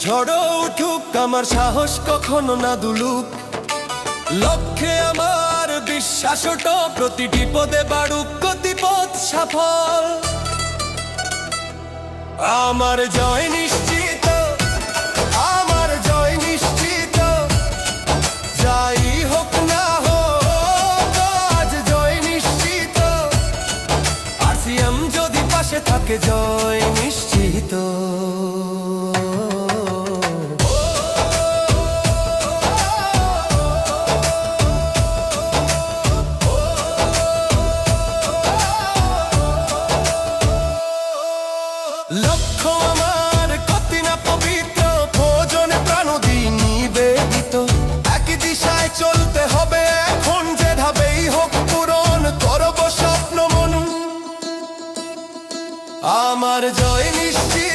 ঝড়ো উঠুক আমার সাহস কখনো না দুলুক, লক্ষ্যে আমার বিশ্বাস ওঠো, প্রতিটি পদে বাড়ুক গতিপথ সফল। আমার জয় নিশ্চিত, আমার জয় নিশ্চিত, যাই হোক না হোক আজ জয় নিশ্চিত। RCM যদি পাশে থাকে জয় নিশ্চিত। লক্ষ্য আমার কতি না পবিত্র, ভোজনে প্রাণদি নিবেদিত। একই দিশায় চলতে হবে এখন, যে ধাবেই হোক পূরণ করব স্বপ্ন মন। আমার জয় নিশ্চিত।